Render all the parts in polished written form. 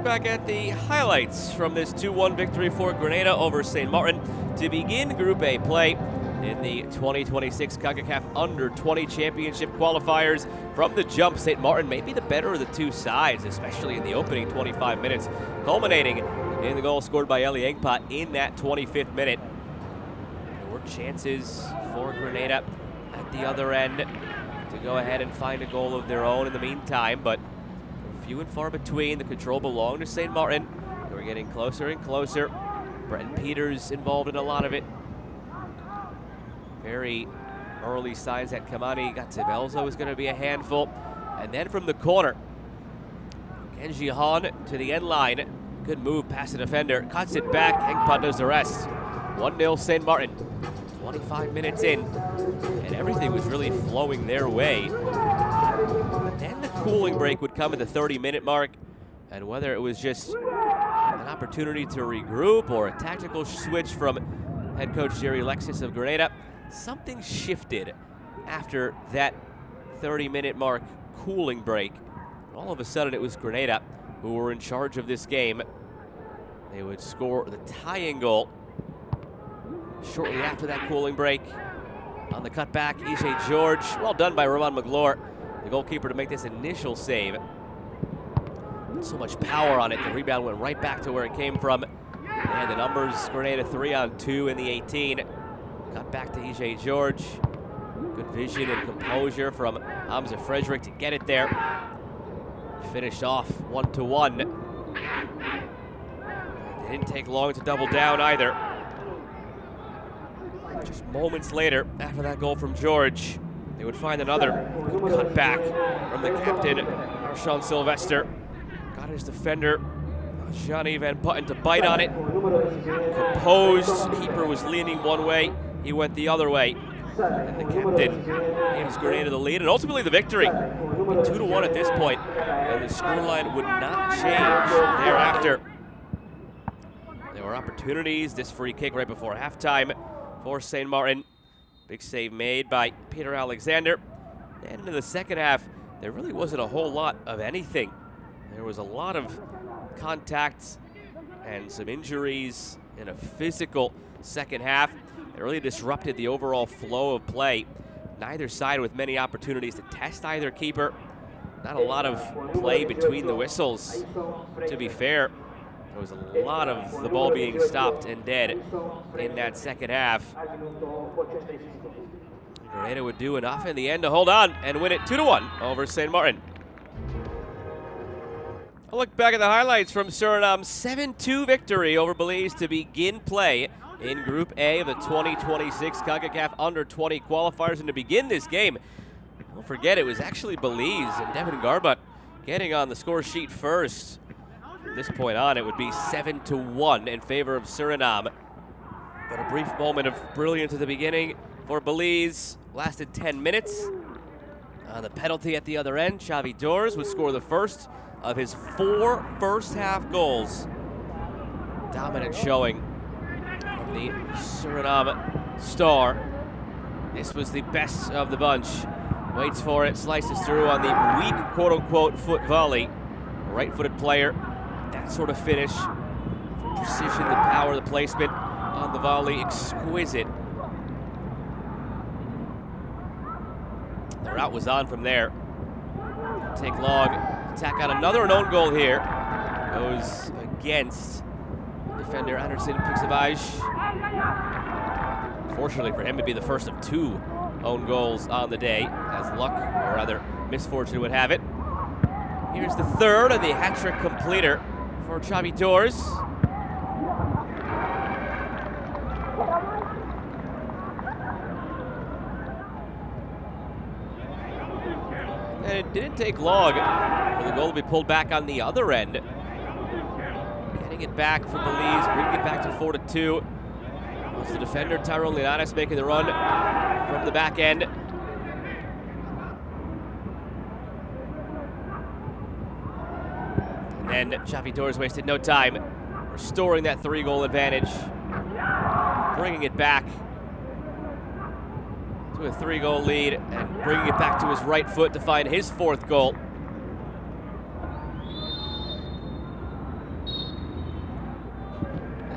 back at the highlights from this 2-1 victory for Grenada over St. Martin to begin Group A play in the 2026 Concacaf Under-20 Championship qualifiers. From the jump, St. Martin may be the better of the two sides, especially in the opening 25 minutes, culminating in the goal scored by Eli Engpa in that 25th minute. There were chances for Grenada at the other end to go ahead and find a goal of their own in the meantime, but few and far between. The control belonged to St. Martin. They were getting closer and closer. Brenton Peters involved in a lot of it. Very early signs that Kamani Gatsibelzo was going to be a handful. And then from the corner, Kenji Han to the end line. Good move past the defender. Cuts it back. Engpa does the rest. 1-0 St. Martin. 25 minutes in, and everything was really flowing their way. Then the cooling break would come at the 30-minute mark, and whether it was just an opportunity to regroup or a tactical switch from head coach Jerry Lexus of Grenada, something shifted after that 30-minute mark cooling break. And all of a sudden it was Grenada who were in charge of this game. They would score the tying goal shortly after that cooling break. On the cutback, EJ George, well done by Roman Magloire, the goalkeeper, to make this initial save. So much power on it, the rebound went right back to where it came from. And the numbers, Grenada 3-on-2 in the 18. Cut back to EJ George. Good vision and composure from Hamza Frederick to get it there. Finished off 1-1. It didn't take long to double down either. Just moments later, after that goal from George, they would find another cut back from the captain, Arshawn Sylvester. Got his defender, Johnny Van Putten, to bite on it. Composed, keeper was leaning one way, he went the other way. And the captain gives Grenada the lead, and ultimately the victory. It would be 2-1 at this point, and the scoreline would not change thereafter. There were opportunities, this free kick right before halftime for St. Martin. Big save made by Peter Alexander. And into the second half, there really wasn't a whole lot of anything. There was a lot of contacts and some injuries in a physical second half that really disrupted the overall flow of play. Neither side with many opportunities to test either keeper. Not a lot of play between the whistles, to be fair. There was a lot of the ball being stopped and dead in that second half. Grenada would do enough in the end to hold on and win it 2-1 over St. Martin. A look back at the highlights from Suriname's 7-2 victory over Belize to begin play in Group A of the 2026 Concacaf Under-20 qualifiers. And to begin this game, don't forget it was actually Belize and Devin Garbut getting on the score sheet first. From this point on, it would be 7-1 in favor of Suriname. But a brief moment of brilliance at the beginning for Belize. Lasted 10 minutes. On the penalty at the other end, Xavi Dors would score the first of his 4 first-half goals. Dominant showing from the Suriname star. This was the best of the bunch. Waits for it, slices through on the weak, quote-unquote, foot volley. Right-footed player. That sort of finish, the precision, the power, the placement on the volley, exquisite. The route was on from there. Take long, attack on another own goal here. Goes against defender Anderson Pixabaj. Fortunately for him, it'd be the first of 2 own goals on the day, as luck, or rather misfortune, would have it. Here's the third and the hat-trick completer for Xavi Dors. And it didn't take long for the goal to be pulled back on the other end. Getting it back for Belize, bringing it back to 4-2. Was the defender Tyrone Linares making the run from the back end. And Xavi Dors wasted no time, restoring that 3-goal advantage, bringing it back to a 3-goal lead, and bringing it back to his right foot to find his 4th goal.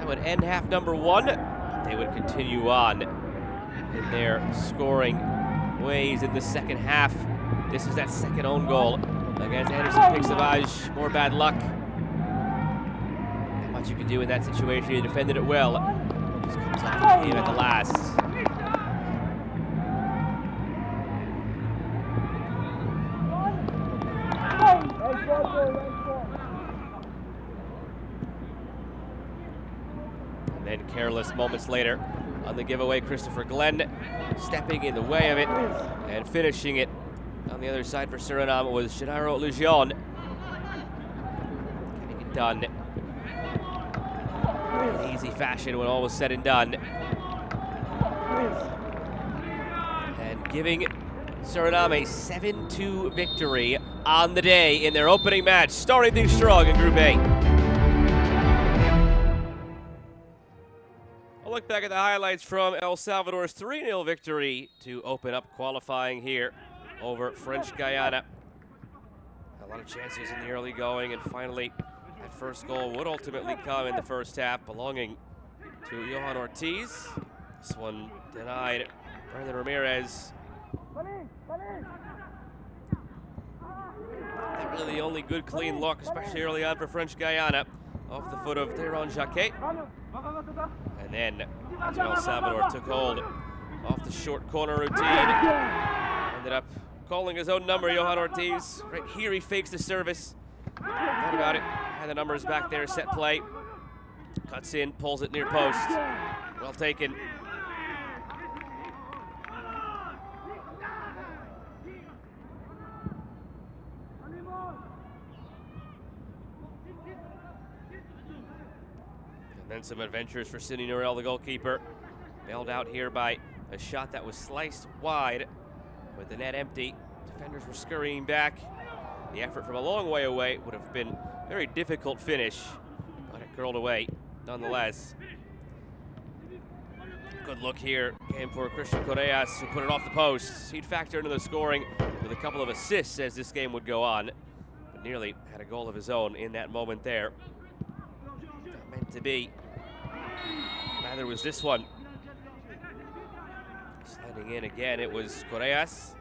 would end half number 1. They would continue on in their scoring ways in the second half. This is that second own goal against Anderson Pixavage. More bad luck. Not much you can do in that situation. He defended it well. Just comes off the game at the last. And then careless moments later on the giveaway, Christopher Glenn stepping in the way of it and finishing it on the other side for Suriname was Gennaro Lejeune. Getting it done in easy fashion when all was said and done. And giving Suriname a 7-2 victory on the day in their opening match, starting things strong in Group A. I'll look back at the highlights from El Salvador's 3-0 victory to open up qualifying here over French Guiana. A lot of chances in the early going, and finally that first goal would ultimately come in the first half, belonging to Johan Ortiz. This one denied. Brandon Ramirez. Not really the only good clean look, especially early on for French Guiana, off the foot of Deron Jacquet. And then El Salvador took hold off the short corner routine. Ended up calling his own number, Johan Ortiz. Right here he fakes the service. Thought about it, had the numbers back there, set play. Cuts in, pulls it near post. Well taken. And then some adventures for Sidney Norell, the goalkeeper. Bailed out here by a shot that was sliced wide with the net empty. Defenders were scurrying back. The effort from a long way away would have been a very difficult finish, but it curled away nonetheless. Good look here came for Christian Correas, who put it off the post. He'd factor into the scoring with a couple of assists as this game would go on, but nearly had a goal of his own in that moment there. Not meant to be. Neither was this one. Sliding in again, it was Correas.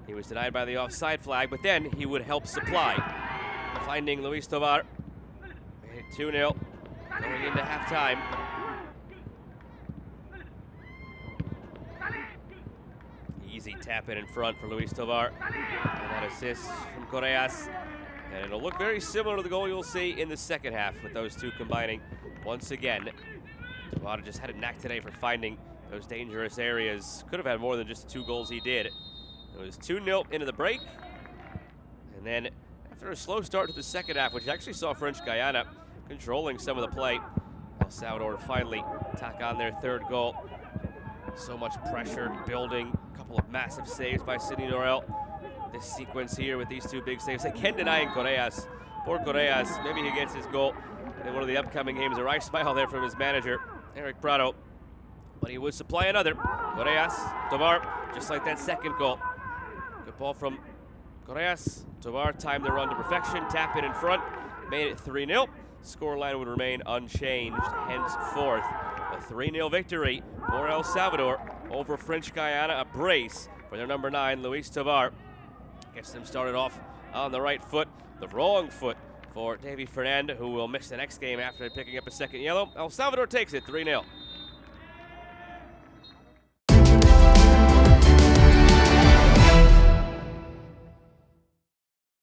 He was denied by the offside flag, but then he would help supply. Finding Luis Tovar. Made it 2-0 going into halftime. Easy tap in front for Luis Tovar. And that assist from Correas. And it'll look very similar to the goal you'll see in the second half with those two combining once again. Tovar just had a knack today for finding those dangerous areas. Could have had more than just the 2 goals he did. It was 2-0 into the break. And then after a slow start to the second half, which actually saw French Guiana controlling some of the play, El Salvador finally tack on their 3rd goal. So much pressure building, a couple of massive saves by Sidney Norell. This sequence here with these 2 big saves, again denying Correas. Poor Correas, maybe he gets his goal in one of the upcoming games. A wry smile there from his manager, Eric Prado. But he would supply another. Correas, Tovar, just like that second goal. Good ball from Correas. Tovar timed the run to perfection, tap it in front, made it 3-0. Scoreline would remain unchanged, henceforth. A 3-0 victory for El Salvador over French Guiana, a brace for their number 9, Luis Tovar. Gets them started off on the right foot, the wrong foot for Davy Fernand, who will miss the next game after picking up a second yellow. El Salvador takes it 3-0.